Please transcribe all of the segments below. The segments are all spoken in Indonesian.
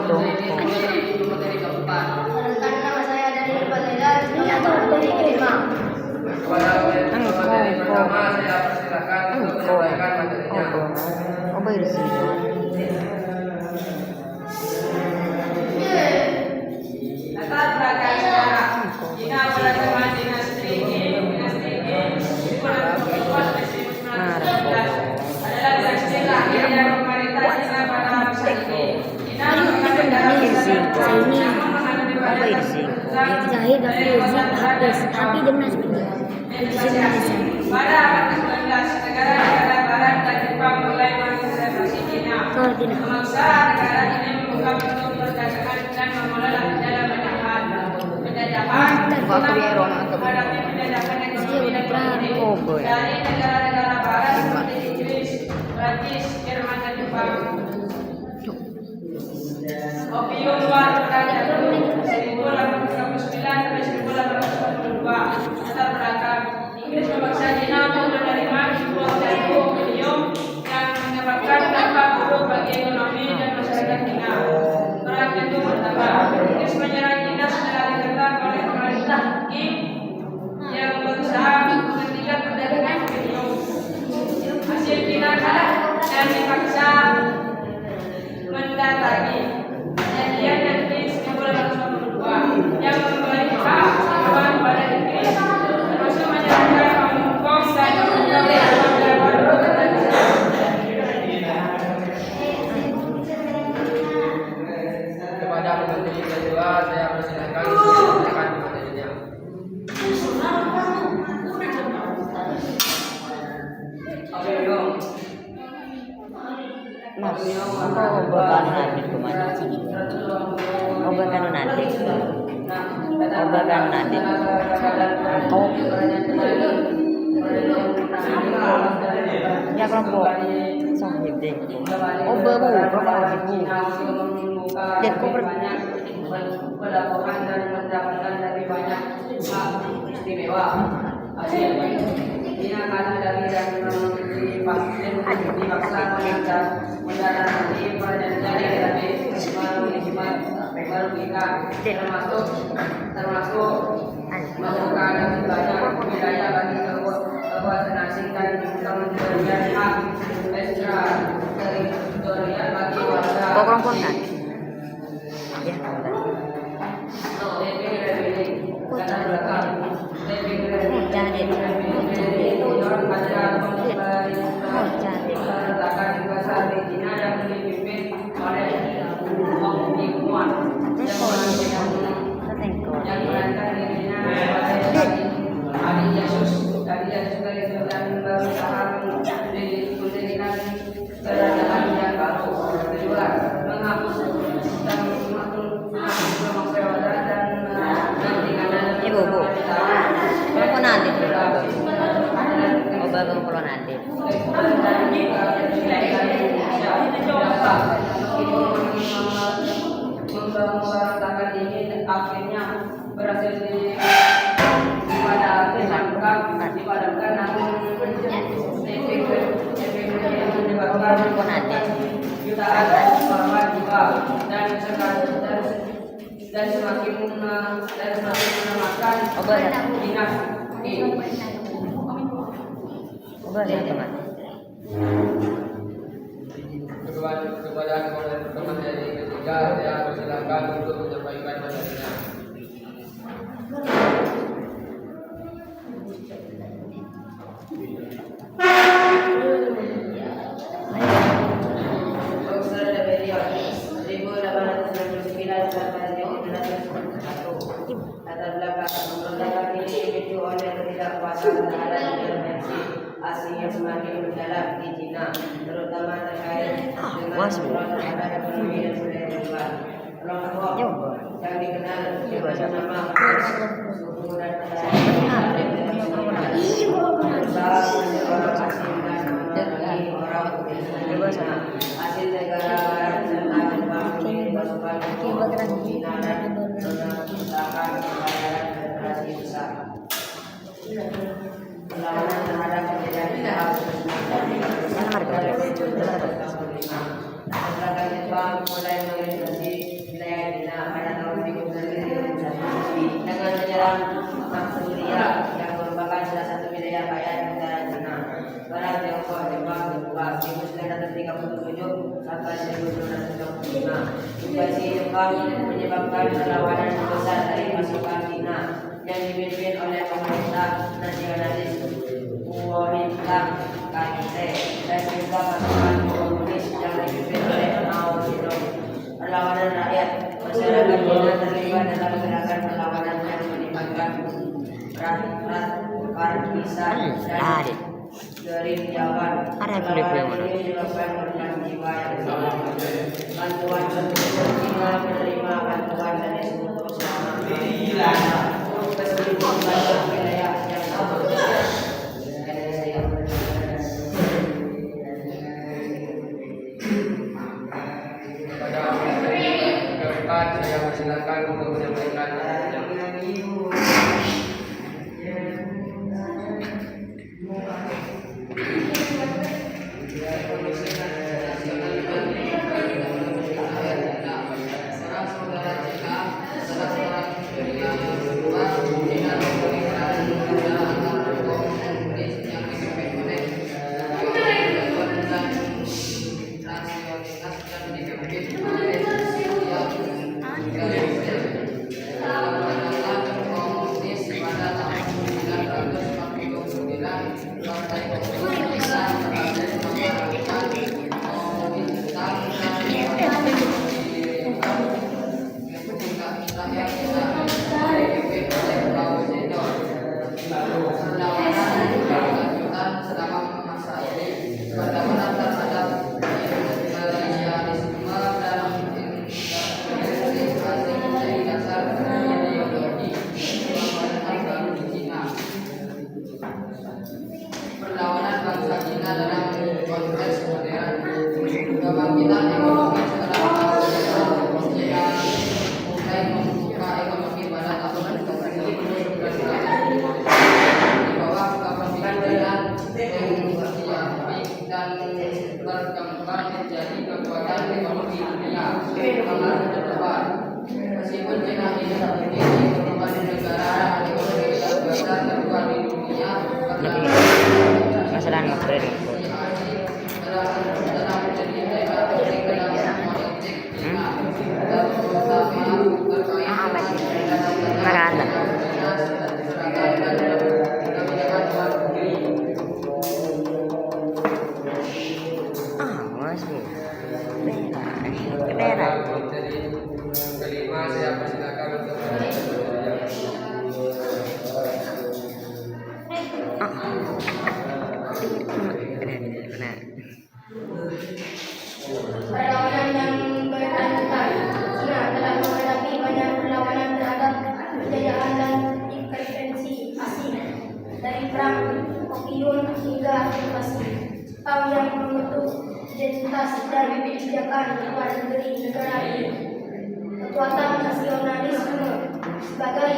dong. Sarankan nama saya dari Padahal ini atau dari Kelima. Apa itu sih? Jahit tapi habis tapi dia masih punya itu sih pada abad ke-19 negara-negara barat dan Jepang mulai menginvestasi Cina memaksa negara ini membuka pintu perdagangan dan mengelola dalam banyak hal penjajahan menghadapi penjajahan ekonomi dan politik dari negara-negara barat seperti Inggris, Prancis, Jerman dan Jepang. Opium luar perdagangan 1839 sampai 1842 latar belakang Inggris memaksa Cina untuk menerima impor dari opium yang menyebabkan dampak buruk bagi ekonomi dan masyarakat Cina. Perang itu bertambah. Inggris menyerang Cina setelah ditentang oleh pemerintah Qing yang berusaha menghentikan perdagangan opium. Hasil Cina kalah dan dipaksa mendatangi perjanjian Nantes 1842 yang memberi hak Taiwan pada Inggris, termasuk menyerahkan Hong Kong dan kepada Menteri kedua saya persilakan menyampaikan materinya. Mas, apa obat nanti kemana? Obat nanti. Obat nanti. Oh. Ya kelompok sahib deh. Obat bu, berapa ibu? Jadi kau Berdakwaan dan mendapatkan lebih banyak hak istimewa. Hasil Cina karena dari dan dipaksa mendatangani perjanjian dari merugikan termasuk membuka lebih banyak wilayah bagi kekuatan asing dan memberikan hak ekstra teritorial bagi warga. kau kelompok kan? Ya. Ibu, kelompok nanti dulu. Obat kelompok nanti. Memperatakan ini akhirnya berhasil dipadamkan namun efek menyebabkan jutaan korban jiwa dan semakin melemahkan dinas Obat teman. kepada teman dari ketiga saya persilakan untuk menyampaikan materinya. Latar belakang pemberontakan ini dipicu oleh ketidakpuasan terhadap intervensi asing yang semakin mendalam di Cina, terutama terkait dengan terhadap ekonomi dan budaya luar. Kelompok yang dikenal dengan nama suku dan hasil negara barat serta Jepang menjadi pasukan Cina dan menggunakan pembayaran federasi besar. Perlawanan terhadap penjajahan masyarakat Jepang mulai menginvasi dalam Manchuria yang merupakan salah satu wilayah kaya di negara Cina. Barat Tiongkok, Jepang, Jepang, 1937 sampai 1965. Invasi Jepang menyebabkan perlawanan besar dari pasukan Cina yang dipimpin oleh pemerintah nasionalis Kuomintang KIT dan juga pasukan komunis yang dipimpin oleh Mao Zedong. Perlawanan rakyat, masyarakat Cina terlibat dalam gerakan perlawanan yang melibatkan partisan dan gerilyawan. Perlawanan ini menyebabkan korban jiwa yang besar. Bantuan tersebut Cina menerima bantuan dari sekutu selama meskipun banyak wilayah yang saya persilakan untuk menyampaikan perlawanan bangsa Cina dalam konteks modern, kebangkitan ekonomi setelah Cina mulai membuka ekonomi pada tahun 1919 di bawah kepemimpinan Deng Xiaoping dan berkembang menjadi kekuatan ekonomi dunia selama terdepan. Meskipun Cina ini merupakan negara ekonomi terbesar kedua di dunia, masalah ngobrol Marana. Masuk. Merah. Jadi kelima saya persilakan untuk Perlawanan yang berlanjutan, Cina telah menghadapi banyak perlawanan terhadap kejayaan dan intervensi asing, dari perang opium hingga invasi Jepang yang membentuk identitas dan kebijakan luar negeri negara ini. Kekuatan nasionalisme sebagai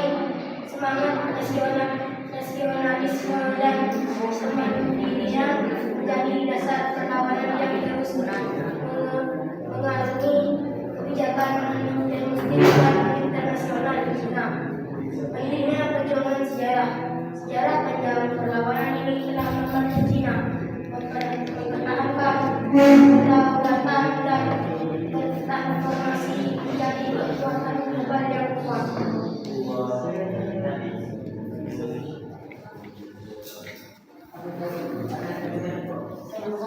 semangat nasionalisme dan kemandirian menjadi dasar perlawanan yang terus mengarungi kebijakan domestik dan internasional di Cina. Pentingnya perjuangan sejarah panjang perlawanan ini telah membantu Cina mempertahankan kedaulatan dan bertransformasi menjadi kekuatan global yang kuat.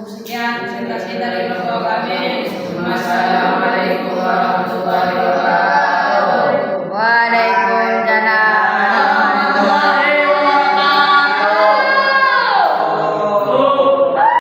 Sekian presentasi dari ketua kami. Wassalamualaikum warahmatullahi wabarakatuh.